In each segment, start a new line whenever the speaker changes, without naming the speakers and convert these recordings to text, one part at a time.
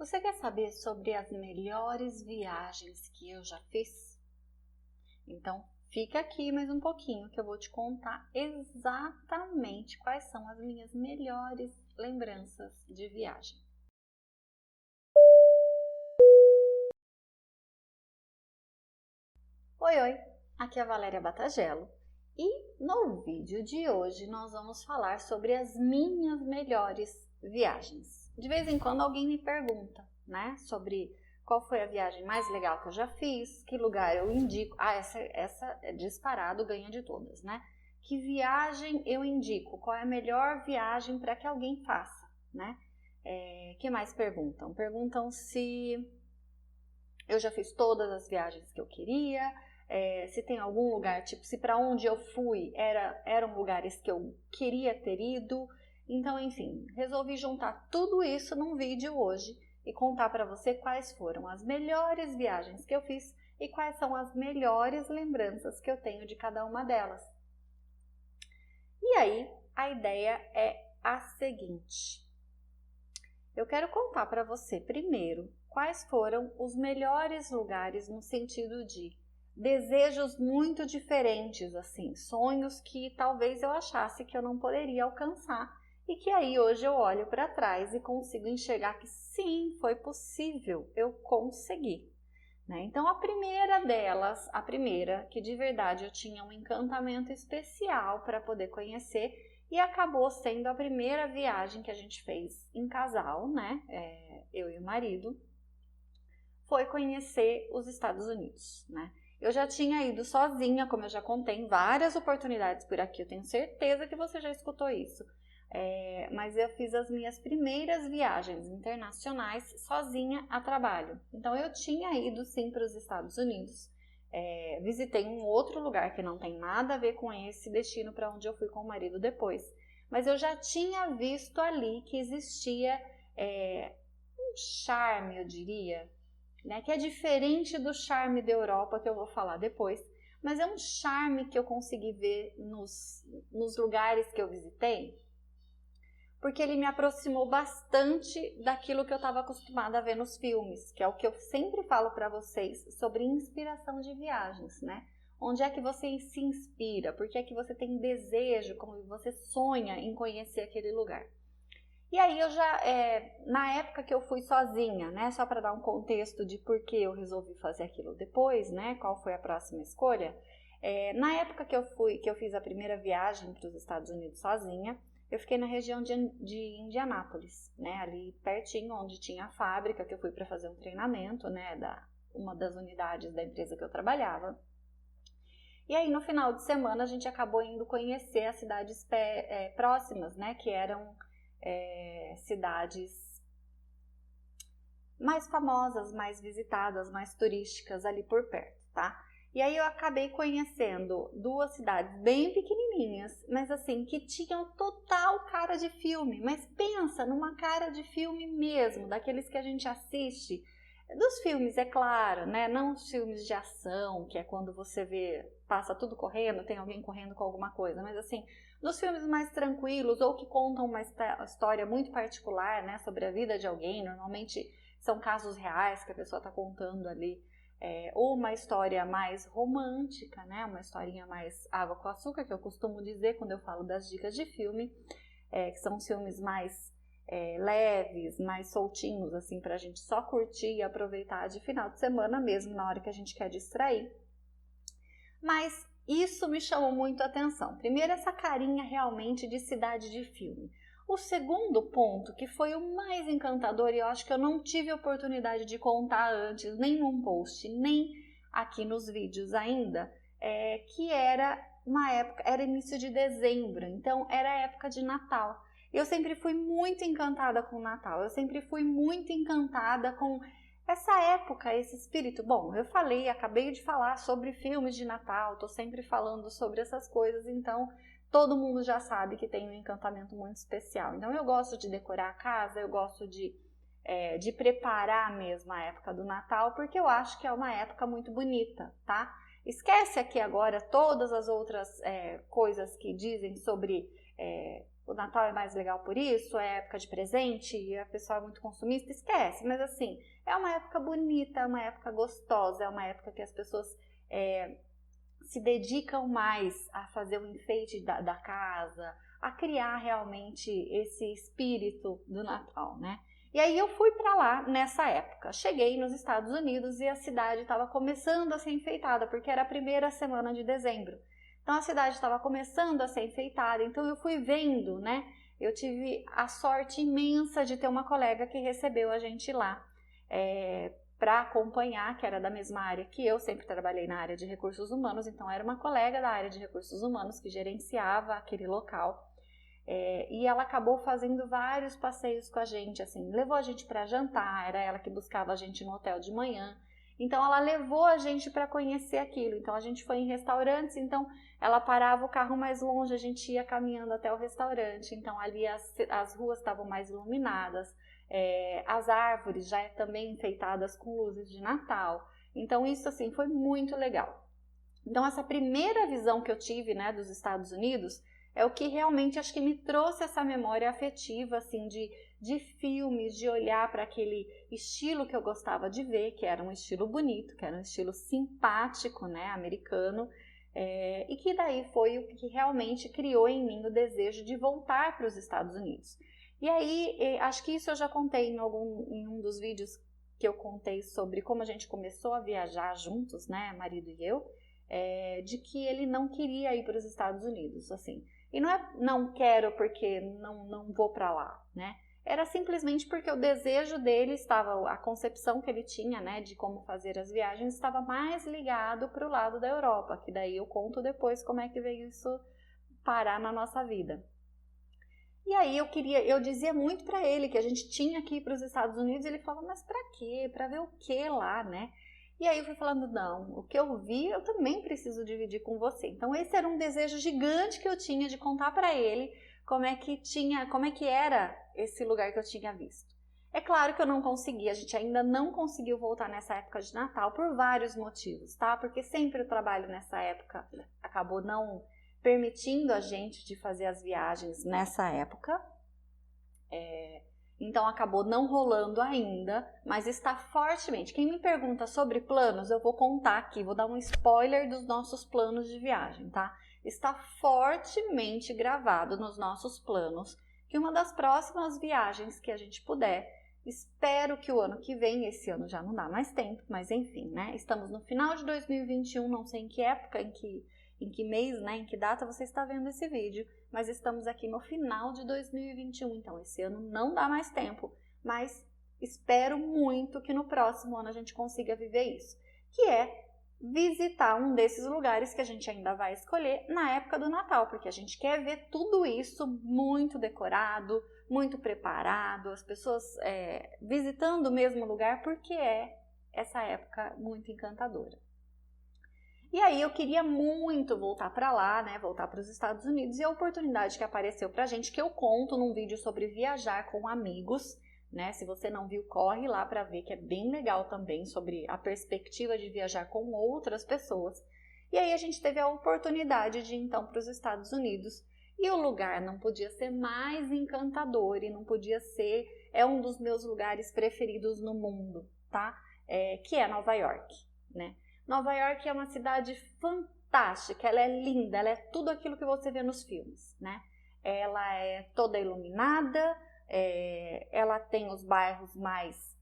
Você quer saber sobre as melhores viagens que eu já fiz? Então, fica aqui mais um pouquinho que eu vou te contar exatamente quais são as minhas melhores lembranças de viagem. Oi, aqui é a Valéria Batagello e no vídeo de hoje nós vamos falar sobre as minhas melhores viagens. De vez em quando alguém me pergunta, né, sobre qual foi a viagem mais legal que eu já fiz, que lugar eu indico. Essa é disparado, ganha de todas, né? Que viagem eu indico? Qual é a melhor viagem para que alguém faça, né? Que mais perguntam? Perguntam se eu já fiz todas as viagens que eu queria, se tem algum lugar, tipo, se para onde eu fui eram lugares que eu queria ter ido. Então, enfim, resolvi juntar tudo isso num vídeo hoje e contar para você quais foram as melhores viagens que eu fiz e quais são as melhores lembranças que eu tenho de cada uma delas. E aí, a ideia é a seguinte. Eu quero contar para você primeiro quais foram os melhores lugares no sentido de desejos muito diferentes, assim, sonhos que talvez eu achasse que eu não poderia alcançar e que aí hoje eu olho para trás e consigo enxergar que sim, foi possível, eu consegui. Né? Então a primeira delas, a primeira que de verdade eu tinha um encantamento especial para poder conhecer e acabou sendo a primeira viagem que a gente fez em casal, né? Eu e o marido, foi conhecer os Estados Unidos, né? Eu já tinha ido sozinha, como eu já contei em várias oportunidades por aqui, eu tenho certeza que você já escutou isso. Mas eu fiz as minhas primeiras viagens internacionais sozinha a trabalho. Então eu tinha ido sim para os Estados Unidos, visitei um outro lugar que não tem nada a ver com esse destino para onde eu fui com o marido depois. Mas eu já tinha visto ali que existia um charme, eu diria, né, que é diferente do charme da Europa que eu vou falar depois, mas é um charme que eu consegui ver nos lugares que eu visitei, porque ele me aproximou bastante daquilo que eu estava acostumada a ver nos filmes, que é o que eu sempre falo para vocês sobre inspiração de viagens, né? Onde é que você se inspira? Por que é que você tem desejo, como você sonha em conhecer aquele lugar? E aí eu já, na época que eu fui sozinha, né, só para dar um contexto de por que eu resolvi fazer aquilo depois, né, qual foi a próxima escolha, na época que eu fiz a primeira viagem para os Estados Unidos sozinha, eu fiquei na região de Indianápolis, né, ali pertinho onde tinha a fábrica, que eu fui para fazer um treinamento, né, uma das unidades da empresa que eu trabalhava. E aí no final de semana a gente acabou indo conhecer as cidades próximas, né, que eram cidades mais famosas, mais visitadas, mais turísticas ali por perto, tá? E aí eu acabei conhecendo duas cidades bem pequenininhas, mas assim, que tinham total cara de filme. Mas pensa numa cara de filme mesmo, daqueles que a gente assiste, dos filmes, é claro, né? Não os filmes de ação, que é quando você vê, passa tudo correndo, tem alguém correndo com alguma coisa, mas assim, dos filmes mais tranquilos ou que contam uma história muito particular, né, sobre a vida de alguém, normalmente são casos reais que a pessoa está contando ali, ou uma história mais romântica, né, uma historinha mais água com açúcar, que eu costumo dizer quando eu falo das dicas de filme, que são filmes mais leves, mais soltinhos, assim, pra gente só curtir e aproveitar de final de semana mesmo, na hora que a gente quer distrair. Mas isso me chamou muito a atenção. Primeiro, essa carinha realmente de cidade de filme. O segundo ponto, que foi o mais encantador, e eu acho que eu não tive oportunidade de contar antes, nem num post, nem aqui nos vídeos ainda, que era uma época, era início de dezembro, então era a época de Natal. Eu sempre fui muito encantada com o Natal, eu sempre fui muito encantada com essa época, esse espírito. Bom, eu acabei de falar sobre filmes de Natal, tô sempre falando sobre essas coisas, então todo mundo já sabe que tem um encantamento muito especial. Então eu gosto de decorar a casa, eu gosto de preparar mesmo a época do Natal, porque eu acho que é uma época muito bonita, tá? Esquece aqui agora todas as outras coisas que dizem sobre o Natal é mais legal por isso, é época de presente, e a pessoa é muito consumista, esquece. Mas assim, é uma época bonita, é uma época gostosa, é uma época que as pessoas se dedicam mais a fazer o enfeite da casa, a criar realmente esse espírito do Natal, né? E aí eu fui para lá nessa época. Cheguei nos Estados Unidos e a cidade estava começando a ser enfeitada, porque era a primeira semana de dezembro. Então a cidade estava começando a ser enfeitada, então eu fui vendo, né? Eu tive a sorte imensa de ter uma colega que recebeu a gente lá para acompanhar, que era da mesma área que eu, sempre trabalhei na área de recursos humanos, então era uma colega da área de recursos humanos que gerenciava aquele local. E ela acabou fazendo vários passeios com a gente, assim, levou a gente para jantar, era ela que buscava a gente no hotel de manhã. Então ela levou a gente para conhecer aquilo. Então a gente foi em restaurantes, então ela parava o carro mais longe, a gente ia caminhando até o restaurante. Então ali as ruas estavam mais iluminadas, as árvores já também enfeitadas com luzes de Natal. Então isso assim foi muito legal. Então essa primeira visão que eu tive, né, dos Estados Unidos é o que realmente acho que me trouxe essa memória afetiva, assim, de filmes, de olhar para aquele estilo que eu gostava de ver, que era um estilo bonito, que era um estilo simpático, né, americano, e que daí foi o que realmente criou em mim o desejo de voltar para os Estados Unidos. E aí, acho que isso eu já contei em um dos vídeos que eu contei sobre como a gente começou a viajar juntos, né, marido e eu, de que ele não queria ir para os Estados Unidos, assim. E não é não quero porque não vou para lá, né? Era simplesmente porque o desejo dele estava, a concepção que ele tinha, né, de como fazer as viagens estava mais ligado para o lado da Europa, que daí eu conto depois como é que veio isso parar na nossa vida. E aí eu dizia muito para ele que a gente tinha que ir para os Estados Unidos, e ele falava, mas para quê? Para ver o que lá, né? E aí eu fui falando, não, o que eu vi eu também preciso dividir com você. Então esse era um desejo gigante que eu tinha de contar para ele como é que era esse lugar que eu tinha visto. É claro que eu não consegui, a gente ainda não conseguiu voltar nessa época de Natal por vários motivos, tá? Porque sempre o trabalho nessa época acabou não permitindo a gente de fazer as viagens nessa época. Então acabou não rolando ainda, mas está fortemente. Quem me pergunta sobre planos, eu vou contar aqui, vou dar um spoiler dos nossos planos de viagem, tá? Está fortemente gravado nos nossos planos que uma das próximas viagens que a gente puder, espero que o ano que vem, esse ano já não dá mais tempo, mas enfim, né? Estamos no final de 2021, não sei em que época, em que mês, né, em que data você está vendo esse vídeo, mas estamos aqui no final de 2021, então esse ano não dá mais tempo, mas espero muito que no próximo ano a gente consiga viver isso, que é visitar um desses lugares que a gente ainda vai escolher na época do Natal, porque a gente quer ver tudo isso muito decorado, muito preparado, as pessoas visitando o mesmo lugar, porque é essa época muito encantadora. E aí eu queria muito voltar para lá, né, voltar para os Estados Unidos, e a oportunidade que apareceu pra gente, que eu conto num vídeo sobre viajar com amigos, né, se você não viu, corre lá para ver, que é bem legal também, sobre a perspectiva de viajar com outras pessoas. E aí a gente teve a oportunidade de ir então para os Estados Unidos, e o lugar não podia ser mais encantador, e não podia ser, é um dos meus lugares preferidos no mundo, tá? Que é Nova York, né? Nova York é uma cidade fantástica, ela é linda, ela é tudo aquilo que você vê nos filmes, né? Ela é toda iluminada, ela tem os bairros mais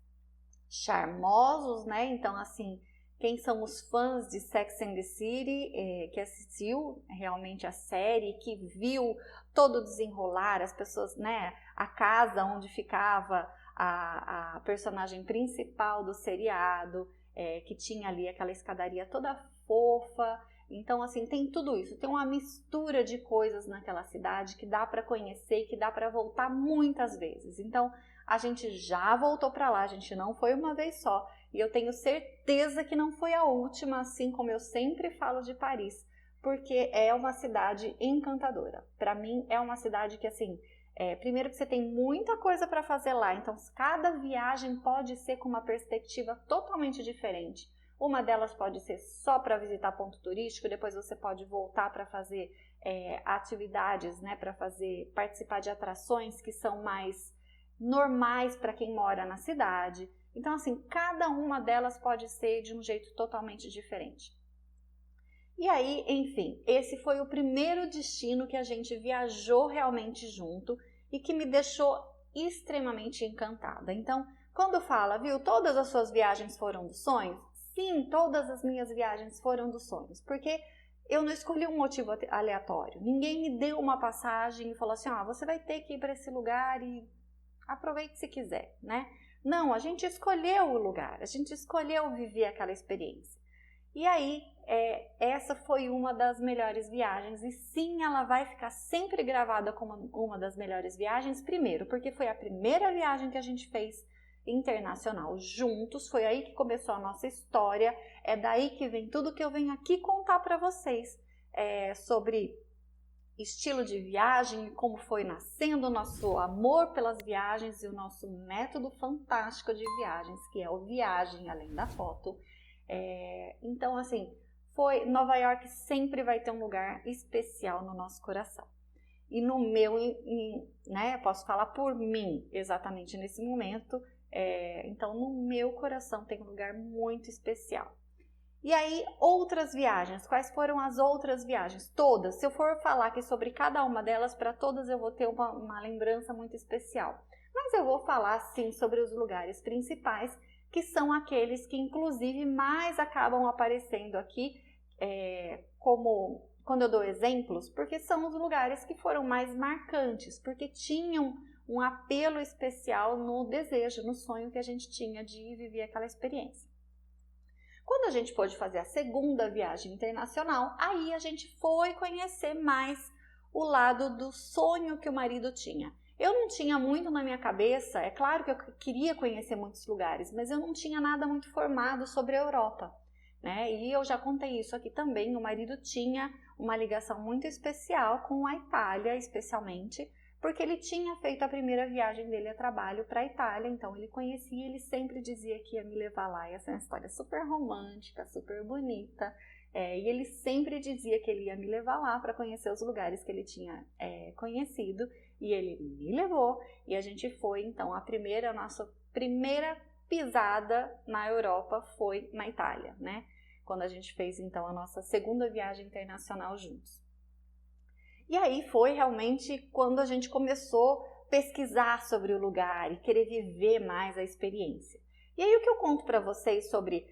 charmosos, né? Então, assim, quem são os fãs de Sex and the City, que assistiu realmente a série, que viu todo o desenrolar, as pessoas, né? A casa onde ficava a personagem principal do seriado, que tinha ali aquela escadaria toda fofa. Então, assim, tem tudo isso. Tem uma mistura de coisas naquela cidade que dá para conhecer e que dá para voltar muitas vezes. Então, a gente já voltou para lá, a gente não foi uma vez só. E eu tenho certeza que não foi a última, assim como eu sempre falo de Paris, porque é uma cidade encantadora. Para mim, é uma cidade que, assim, primeiro que você tem muita coisa para fazer lá, então cada viagem pode ser com uma perspectiva totalmente diferente. Uma delas pode ser só para visitar ponto turístico, depois você pode voltar para fazer atividades, né, para participar de atrações que são mais normais para quem mora na cidade. Então, assim, cada uma delas pode ser de um jeito totalmente diferente. E aí, enfim, esse foi o primeiro destino que a gente viajou realmente junto e que me deixou extremamente encantada. Então, quando fala, viu, todas as suas viagens foram dos sonhos? Sim, todas as minhas viagens foram dos sonhos, porque eu não escolhi um motivo aleatório. Ninguém me deu uma passagem e falou assim, você vai ter que ir para esse lugar e aproveite se quiser, né? Não, a gente escolheu o lugar, a gente escolheu viver aquela experiência. E aí, essa foi uma das melhores viagens, e sim, ela vai ficar sempre gravada como uma das melhores viagens, primeiro, porque foi a primeira viagem que a gente fez internacional juntos, foi aí que começou a nossa história, é daí que vem tudo que eu venho aqui contar para vocês sobre estilo de viagem, como foi nascendo o nosso amor pelas viagens e o nosso método fantástico de viagens, que é o Viagem Além da Foto. Então, assim, Nova York sempre vai ter um lugar especial no nosso coração. E no meu, né, posso falar por mim exatamente nesse momento, então no meu coração tem um lugar muito especial. E aí, outras viagens, quais foram as outras viagens? Todas, se eu for falar aqui sobre cada uma delas, para todas eu vou ter uma lembrança muito especial. Mas eu vou falar sim sobre os lugares principais, que são aqueles que inclusive mais acabam aparecendo aqui, como quando eu dou exemplos, porque são os lugares que foram mais marcantes, porque tinham um apelo especial no desejo, no sonho que a gente tinha de viver aquela experiência. Quando a gente pôde fazer a segunda viagem internacional, aí a gente foi conhecer mais o lado do sonho que o marido tinha. Eu não tinha muito na minha cabeça, é claro que eu queria conhecer muitos lugares, mas eu não tinha nada muito formado sobre a Europa, né? E eu já contei isso aqui também, o marido tinha uma ligação muito especial com a Itália, especialmente, porque ele tinha feito a primeira viagem dele a trabalho para a Itália, então ele conhecia, ele sempre dizia que ia me levar lá, e essa é uma história super romântica, super bonita, e ele sempre dizia que ele ia me levar lá para conhecer os lugares que ele tinha conhecido, e ele me levou, e a gente foi, então, a nossa primeira pisada na Europa foi na Itália, né? Quando a gente fez, então, a nossa segunda viagem internacional juntos. E aí foi realmente quando a gente começou a pesquisar sobre o lugar e querer viver mais a experiência. E aí o que eu conto para vocês sobre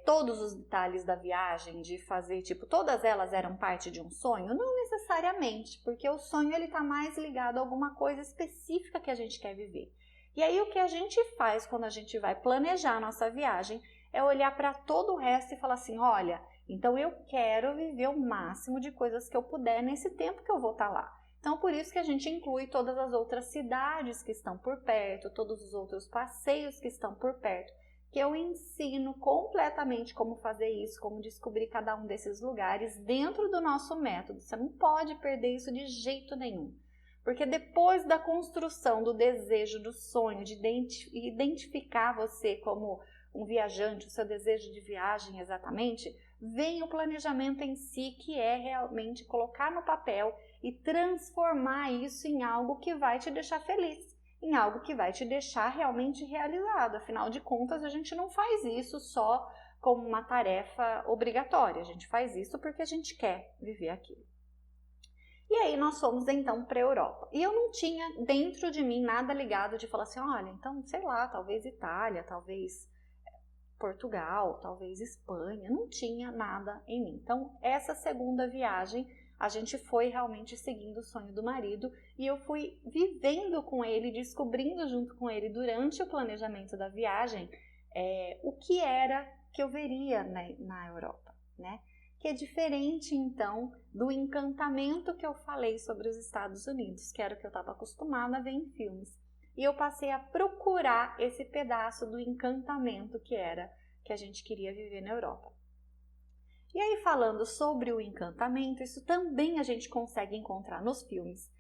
todos os detalhes da viagem, de fazer, todas elas eram parte de um sonho? Não necessariamente, porque o sonho ele está mais ligado a alguma coisa específica que a gente quer viver. E aí o que a gente faz quando a gente vai planejar a nossa viagem é olhar para todo o resto e falar assim, olha, então eu quero viver o máximo de coisas que eu puder nesse tempo que eu vou estar lá. Então por isso que a gente inclui todas as outras cidades que estão por perto, todos os outros passeios que estão por perto, que eu ensino completamente como fazer isso, como descobrir cada um desses lugares dentro do nosso método. Você não pode perder isso de jeito nenhum. Porque depois da construção do desejo, do sonho, de identificar você como um viajante, o seu desejo de viagem exatamente, vem o planejamento em si, que é realmente colocar no papel e transformar isso em algo que vai te deixar feliz, em algo que vai te deixar realmente realizado. Afinal de contas, a gente não faz isso só como uma tarefa obrigatória, a gente faz isso porque a gente quer viver aquilo. E aí nós fomos então para a Europa. E eu não tinha dentro de mim nada ligado de falar assim, olha, então, sei lá, talvez Itália, talvez Portugal, talvez Espanha, não tinha nada em mim. Então, essa segunda viagem, a gente foi realmente seguindo o sonho do marido e eu fui vivendo com ele, descobrindo junto com ele durante o planejamento da viagem o que era que eu veria na Europa, né? Que é diferente, então, do encantamento que eu falei sobre os Estados Unidos, que era o que eu estava acostumada a ver em filmes. E eu passei a procurar esse pedaço do encantamento que a gente queria viver na Europa. E aí, falando sobre o encantamento, isso também a gente consegue encontrar nos filmes.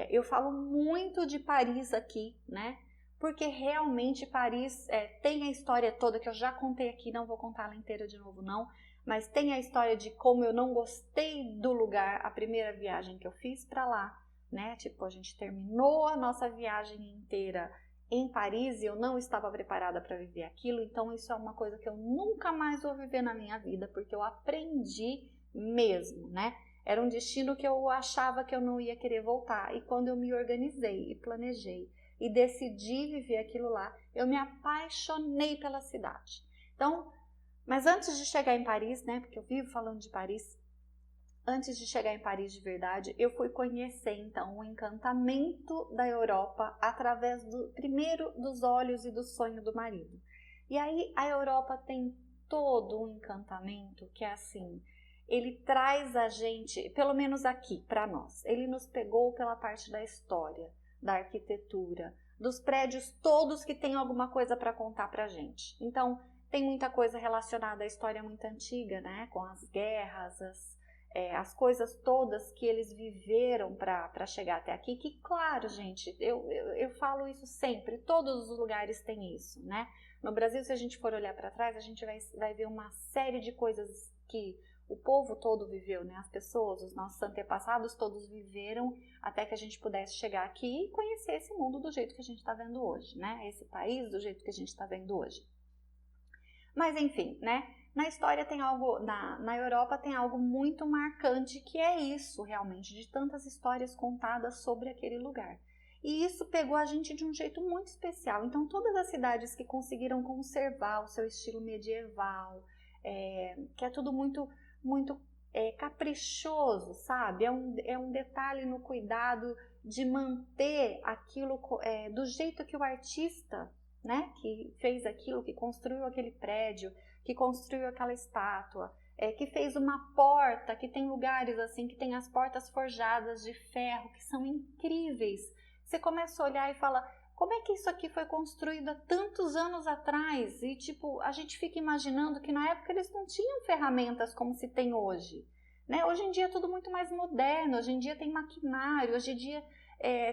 Eu falo muito de Paris aqui, né? Porque realmente Paris tem a história toda que eu já contei aqui, não vou contar ela inteira de novo não, mas tem a história de como eu não gostei do lugar, a primeira viagem que eu fiz para lá, né? Tipo, a gente terminou a nossa viagem inteira em Paris e eu não estava preparada para viver aquilo, então isso é uma coisa que eu nunca mais vou viver na minha vida, porque eu aprendi mesmo, né? Era um destino que eu achava que eu não ia querer voltar, e quando eu me organizei e planejei e decidi viver aquilo lá, eu me apaixonei pela cidade. Então, mas antes de chegar em Paris, né, porque eu vivo falando de Paris, antes de chegar em Paris de verdade, eu fui conhecer então o encantamento da Europa através primeiro dos olhos e do sonho do marido. E aí a Europa tem todo um encantamento que é assim, ele traz a gente, pelo menos aqui para nós, ele nos pegou pela parte da história, da arquitetura, dos prédios todos que tem alguma coisa para contar pra gente. Então, tem muita coisa relacionada à história muito antiga, né? Com as guerras, as coisas todas que eles viveram para chegar até aqui. Que, claro, gente, eu falo isso sempre, todos os lugares têm isso, né? No Brasil, se a gente for olhar para trás, a gente vai ver uma série de coisas que o povo todo viveu, né? As pessoas, os nossos antepassados todos viveram até que a gente pudesse chegar aqui e conhecer esse mundo do jeito que a gente está vendo hoje, né? Esse país do jeito que a gente está vendo hoje. Mas enfim, né? Na história tem algo, na Europa tem algo muito marcante que é isso realmente, de tantas histórias contadas sobre aquele lugar. E isso pegou a gente de um jeito muito especial. Então todas as cidades que conseguiram conservar o seu estilo medieval, que é tudo muito caprichoso, sabe? É um detalhe no cuidado de manter aquilo do jeito que o artista, né, que fez aquilo, que construiu aquele prédio, que construiu aquela estátua, que fez uma porta, que tem lugares assim, que tem as portas forjadas de ferro, que são incríveis. Você começa a olhar e fala, como é que isso aqui foi construído há tantos anos atrás? E tipo, a gente fica imaginando que na época eles não tinham ferramentas como se tem hoje, né? Hoje em dia é tudo muito mais moderno, hoje em dia tem maquinário, hoje em dia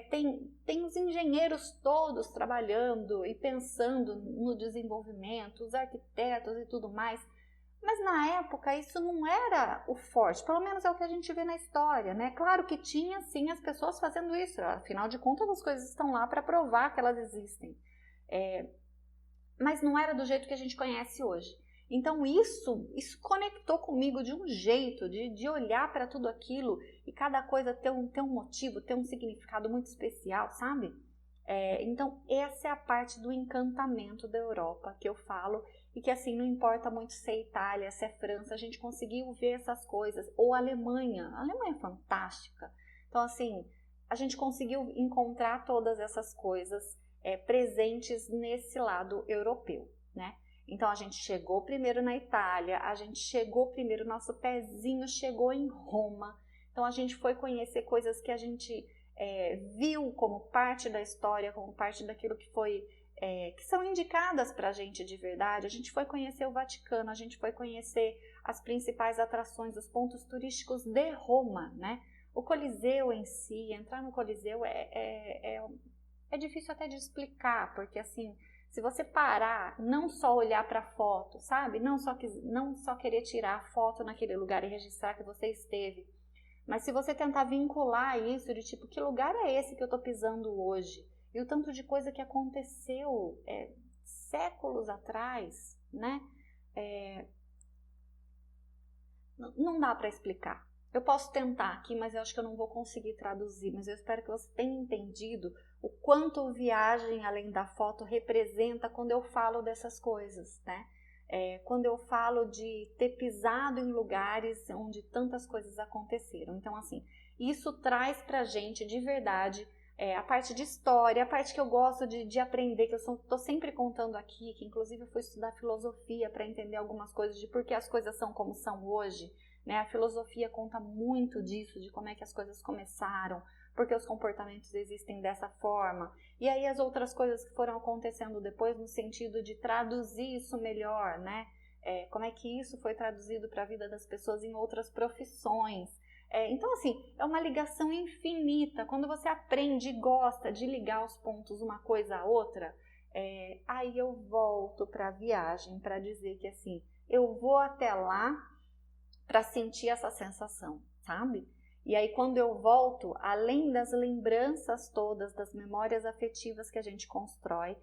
tem os engenheiros todos trabalhando e pensando no desenvolvimento, os arquitetos e tudo mais. Mas na época isso não era o forte, pelo menos é o que a gente vê na história, né? Claro que tinha sim as pessoas fazendo isso, afinal de contas as coisas estão lá para provar que elas existem. Mas não era do jeito que a gente conhece hoje. Então isso conectou comigo de um jeito, de olhar para tudo aquilo e cada coisa ter um motivo, ter um significado muito especial, sabe? Então essa é a parte do encantamento da Europa que eu falo e que assim, não importa muito se é Itália, se é França, a gente conseguiu ver essas coisas, ou a Alemanha é fantástica. Então assim, a gente conseguiu encontrar todas essas coisas presentes nesse lado europeu, né? Então a gente chegou primeiro na Itália, a gente chegou primeiro, nosso pezinho chegou em Roma, então a gente foi conhecer coisas que a gente viu como parte da história, como parte daquilo que foi, que são indicadas pra gente de verdade. A gente foi conhecer o Vaticano, a gente foi conhecer as principais atrações, os pontos turísticos de Roma, né? O Coliseu em si, entrar no Coliseu é difícil até de explicar, porque assim, se você parar, não só olhar para a foto, sabe? Não só querer tirar a foto naquele lugar e registrar que você esteve, mas se você tentar vincular isso de tipo, que lugar é esse que eu estou pisando hoje? E o tanto de coisa que aconteceu séculos atrás, né? Não dá para explicar. Eu posso tentar aqui, mas eu acho que eu não vou conseguir traduzir, mas eu espero que você tenha entendido o quanto viagem além da foto representa quando eu falo dessas coisas, né? Quando eu falo de ter pisado em lugares onde tantas coisas aconteceram. Então, assim, isso traz pra gente de verdade a parte de história, a parte que eu gosto de aprender, que eu estou sempre contando aqui, que inclusive eu fui estudar filosofia para entender algumas coisas de por que as coisas são como são hoje. Né? A filosofia conta muito disso, de como é que as coisas começaram, porque os comportamentos existem dessa forma. E aí as outras coisas que foram acontecendo depois no sentido de traduzir isso melhor, né? Como é que isso foi traduzido para a vida das pessoas em outras profissões. Então, assim, é uma ligação infinita. Quando você aprende e gosta de ligar os pontos uma coisa à outra, aí eu volto para a viagem para dizer que, assim, eu vou até lá para sentir essa sensação, sabe? E aí quando eu volto, além das lembranças todas, das memórias afetivas que a gente constrói,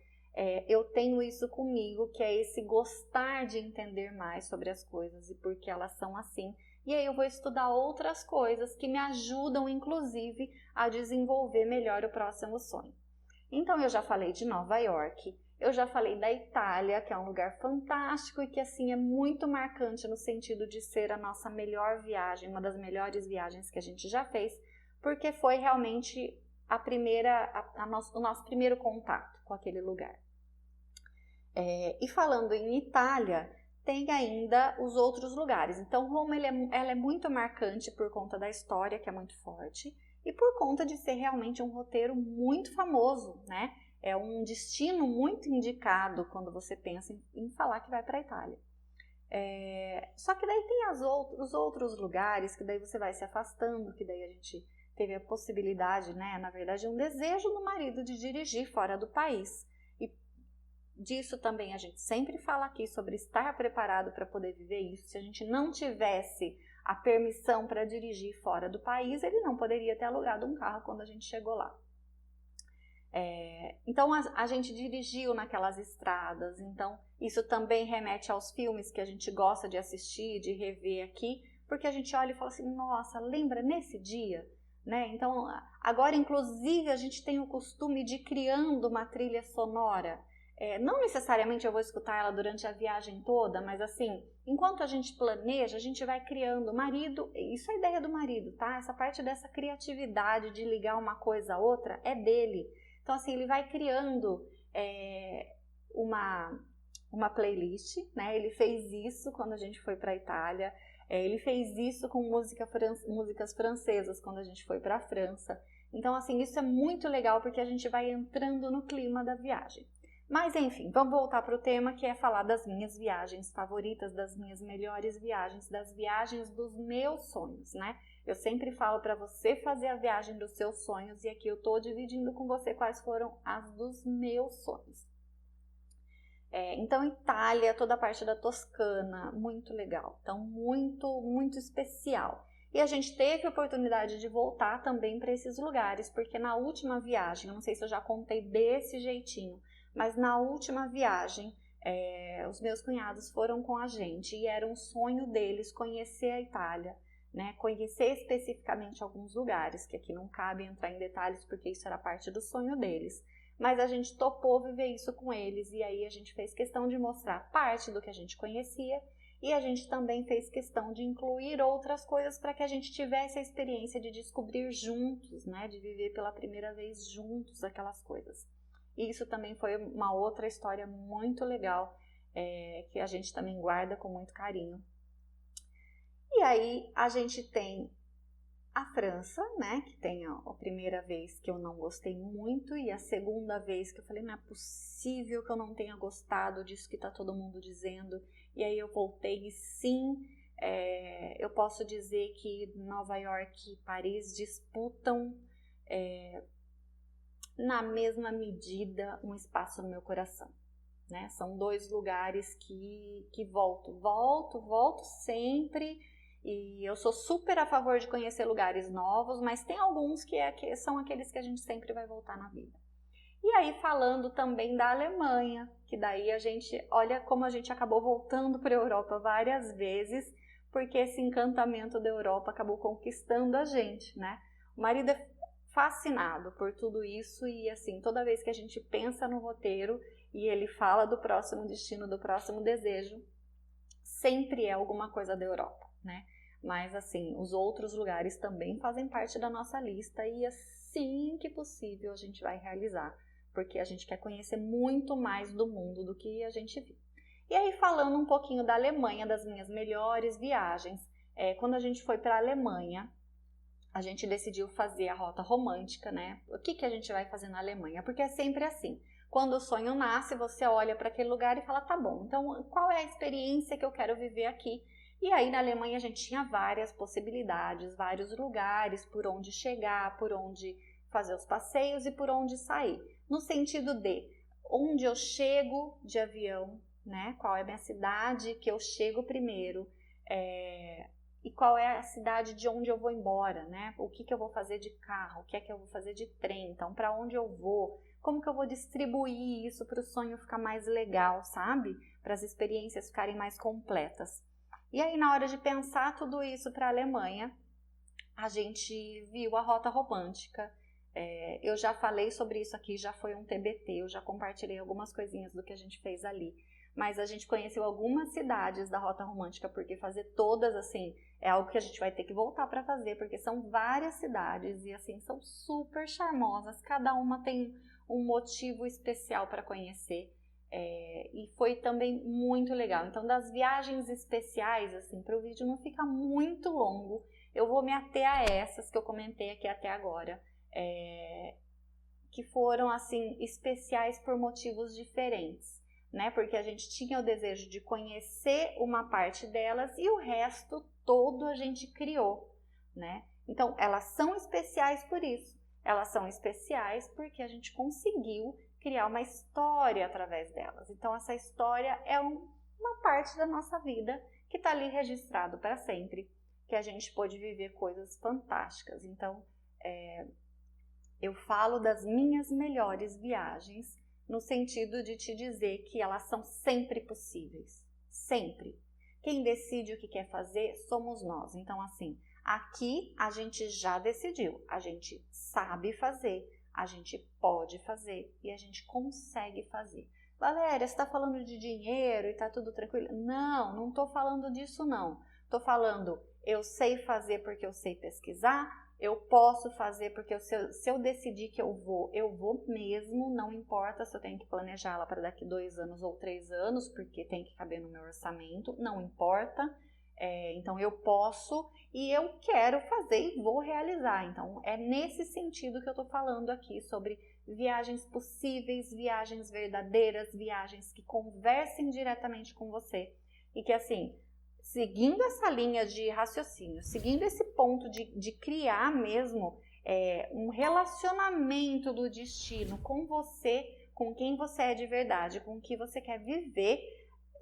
eu tenho isso comigo, que é esse gostar de entender mais sobre as coisas e por que elas são assim. E aí eu vou estudar outras coisas que me ajudam, inclusive, a desenvolver melhor o próximo sonho. Então eu já falei de Nova York, eu já falei da Itália, que é um lugar fantástico e que assim é muito marcante no sentido de ser a nossa melhor viagem, uma das melhores viagens que a gente já fez, porque foi realmente o nosso primeiro contato com aquele lugar. E falando em Itália, tem ainda os outros lugares. Então Roma ela é muito marcante por conta da história, que é muito forte, e por conta de ser realmente um roteiro muito famoso, né? É um destino muito indicado quando você pensa em falar que vai para a Itália. Só que daí tem os outros lugares que daí você vai se afastando, que daí a gente teve a possibilidade, né? Na verdade, um desejo do marido de dirigir fora do país. E disso também a gente sempre fala aqui sobre estar preparado para poder viver isso. Se a gente não tivesse a permissão para dirigir fora do país, ele não poderia ter alugado um carro quando a gente chegou lá. Então a gente dirigiu naquelas estradas, então isso também remete aos filmes que a gente gosta de assistir, de rever aqui, porque a gente olha e fala assim, nossa, lembra nesse dia? Né? Então agora inclusive a gente tem o costume de ir criando uma trilha sonora. Não necessariamente eu vou escutar ela durante a viagem toda, mas assim, enquanto a gente planeja, a gente vai criando. Marido, isso é a ideia do marido, tá? Essa parte dessa criatividade de ligar uma coisa a outra é dele. Então assim, ele vai criando uma playlist, né? Ele fez isso quando a gente foi para a Itália, ele fez isso com músicas francesas quando a gente foi para a França. Então assim, isso é muito legal porque a gente vai entrando no clima da viagem. Mas enfim, vamos voltar para o tema, que é falar das minhas viagens favoritas, das minhas melhores viagens, das viagens dos meus sonhos, né? Eu sempre falo para você fazer a viagem dos seus sonhos e aqui eu estou dividindo com você quais foram as dos meus sonhos. Então, Itália, toda a parte da Toscana, muito legal. Então, muito, muito especial. E a gente teve a oportunidade de voltar também para esses lugares, porque na última viagem, eu não sei se eu já contei desse jeitinho, mas na última viagem, os meus cunhados foram com a gente e era um sonho deles conhecer a Itália, né? Conhecer especificamente alguns lugares, que aqui não cabe entrar em detalhes porque isso era parte do sonho deles. Mas a gente topou viver isso com eles e aí a gente fez questão de mostrar parte do que a gente conhecia e a gente também fez questão de incluir outras coisas para que a gente tivesse a experiência de descobrir juntos, né? De viver pela primeira vez juntos aquelas coisas. E isso também foi uma outra história muito legal, que a gente também guarda com muito carinho. E aí a gente tem a França, né, que tem a primeira vez que eu não gostei muito e a segunda vez que eu falei, não é possível que eu não tenha gostado disso que está todo mundo dizendo. E aí eu voltei e sim, eu posso dizer que Nova York e Paris disputam na mesma medida um espaço no meu coração, né? São dois lugares que volto sempre, e eu sou super a favor de conhecer lugares novos, mas tem alguns que são aqueles que a gente sempre vai voltar na vida. E aí falando também da Alemanha, que daí a gente, olha como a gente acabou voltando para a Europa várias vezes, porque esse encantamento da Europa acabou conquistando a gente, né? O marido é fascinado por tudo isso e assim, toda vez que a gente pensa no roteiro e ele fala do próximo destino, do próximo desejo, sempre é alguma coisa da Europa, né? Mas assim, os outros lugares também fazem parte da nossa lista e assim que possível a gente vai realizar, porque a gente quer conhecer muito mais do mundo do que a gente viu. E aí falando um pouquinho da Alemanha, das minhas melhores viagens, quando a gente foi para a Alemanha, a gente decidiu fazer a rota romântica, né? O que a gente vai fazer na Alemanha? Porque é sempre assim. Quando o sonho nasce, você olha para aquele lugar e fala, tá bom, então qual é a experiência que eu quero viver aqui? E aí na Alemanha a gente tinha várias possibilidades, vários lugares por onde chegar, por onde fazer os passeios e por onde sair. No sentido de onde eu chego de avião, né? Qual é a minha cidade que eu chego primeiro, e qual é a cidade de onde eu vou embora, né? O que eu vou fazer de carro, o que é que eu vou fazer de trem, então para onde eu vou, como que eu vou distribuir isso para o sonho ficar mais legal, sabe? Para as experiências ficarem mais completas. E aí, na hora de pensar tudo isso para a Alemanha, a gente viu a Rota Romântica. Eu já falei sobre isso aqui, já foi um TBT, eu já compartilhei algumas coisinhas do que a gente fez ali. Mas a gente conheceu algumas cidades da Rota Romântica, porque fazer todas, assim, é algo que a gente vai ter que voltar para fazer, porque são várias cidades e, assim, são super charmosas. Cada uma tem um motivo especial para conhecer. E foi também muito legal. Então, das viagens especiais, assim, para o vídeo não ficar muito longo, eu vou me ater a essas que eu comentei aqui até agora, que foram, assim, especiais por motivos diferentes. Né? Porque a gente tinha o desejo de conhecer uma parte delas e o resto todo a gente criou, né? Então, elas são especiais por isso. Elas são especiais porque a gente conseguiu criar uma história através delas. Então, essa história é uma parte da nossa vida que está ali registrado para sempre, que a gente pôde viver coisas fantásticas. Então, eu falo das minhas melhores viagens, no sentido de te dizer que elas são sempre possíveis, sempre. Quem decide o que quer fazer somos nós. Então, assim, aqui a gente já decidiu, a gente sabe fazer, a gente pode fazer e a gente consegue fazer. Valéria, você está falando de dinheiro e está tudo tranquilo? Não, não estou falando disso não. Estou falando, eu sei fazer porque eu sei pesquisar, eu posso fazer porque se eu decidir que eu vou mesmo, não importa se eu tenho que planejar ela para daqui 2 anos ou 3 anos, porque tem que caber no meu orçamento, não importa. Então eu posso e eu quero fazer e vou realizar. Então é nesse sentido que eu estou falando aqui sobre viagens possíveis, viagens verdadeiras, viagens que conversem diretamente com você e que assim, seguindo essa linha de raciocínio, seguindo esse ponto de criar mesmo um relacionamento do destino com você, com quem você é de verdade, com o que você quer viver,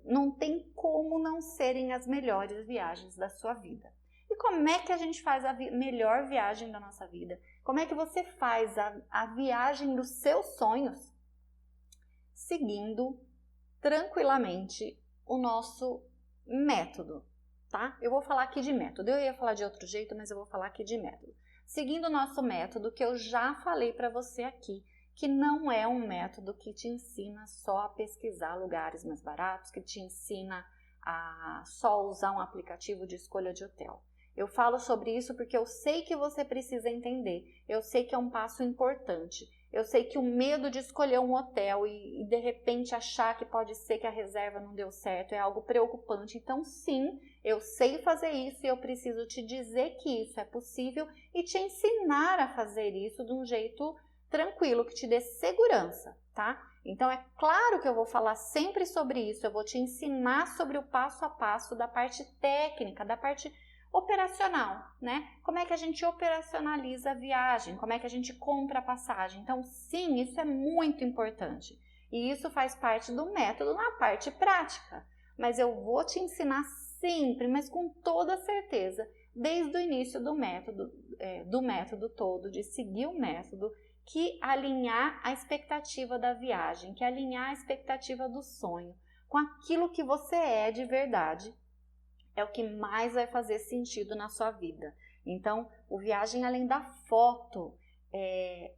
não tem como não serem as melhores viagens da sua vida. E como é que a gente faz a melhor viagem da nossa vida? Como é que você faz a viagem dos seus sonhos? Seguindo tranquilamente o nosso método, tá? Eu vou falar aqui de método. Eu ia falar de outro jeito, mas eu vou falar aqui de método. Seguindo o nosso método, que eu já falei para você aqui, que não é um método que te ensina só a pesquisar lugares mais baratos, que te ensina a só usar um aplicativo de escolha de hotel. Eu falo sobre isso porque eu sei que você precisa entender. Eu sei que é um passo importante. Eu sei que o medo de escolher um hotel e de repente achar que pode ser que a reserva não deu certo é algo preocupante. Então sim, eu sei fazer isso e eu preciso te dizer que isso é possível e te ensinar a fazer isso de um jeito tranquilo, que te dê segurança, tá? Então é claro que eu vou falar sempre sobre isso, eu vou te ensinar sobre o passo a passo da parte técnica, da parte operacional, né? Como é que a gente operacionaliza a viagem, como é que a gente compra a passagem. Então, sim, isso é muito importante. E isso faz parte do método na parte prática. Mas eu vou te ensinar sempre, mas com toda certeza, desde o início do método todo, de seguir o método, que alinhar a expectativa da viagem, que alinhar a expectativa do sonho com aquilo que você é de verdade, é o que mais vai fazer sentido na sua vida. Então, o Viagem Além da Foto é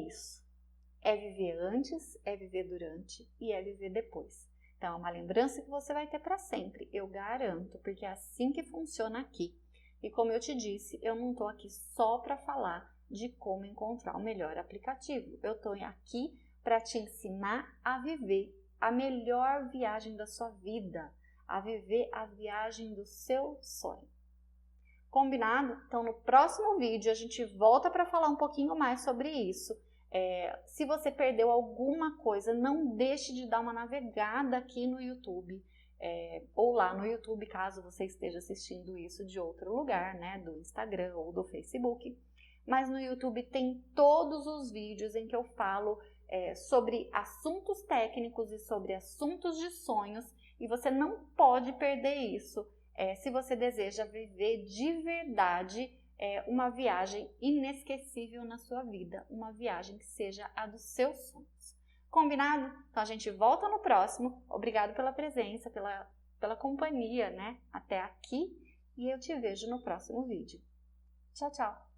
isso. É viver antes, é viver durante e é viver depois. Então, é uma lembrança que você vai ter para sempre, eu garanto, porque é assim que funciona aqui. E como eu te disse, eu não estou aqui só para falar de como encontrar o melhor aplicativo. Eu estou aqui para te ensinar a viver a melhor viagem da sua vida, a viver a viagem do seu sonho. Combinado? Então, no próximo vídeo a gente volta para falar um pouquinho mais sobre isso. Se você perdeu alguma coisa, não deixe de dar uma navegada aqui no YouTube, ou lá no YouTube, caso você esteja assistindo isso de outro lugar, né, do Instagram ou do Facebook. Mas no YouTube tem todos os vídeos em que eu falo sobre assuntos técnicos e sobre assuntos de sonhos, e você não pode perder isso. se você deseja viver de verdade uma viagem inesquecível na sua vida, uma viagem que seja a dos seus sonhos. Combinado? Então a gente volta no próximo. Obrigado pela presença, pela companhia, né? Até aqui, e eu te vejo no próximo vídeo. Tchau, tchau!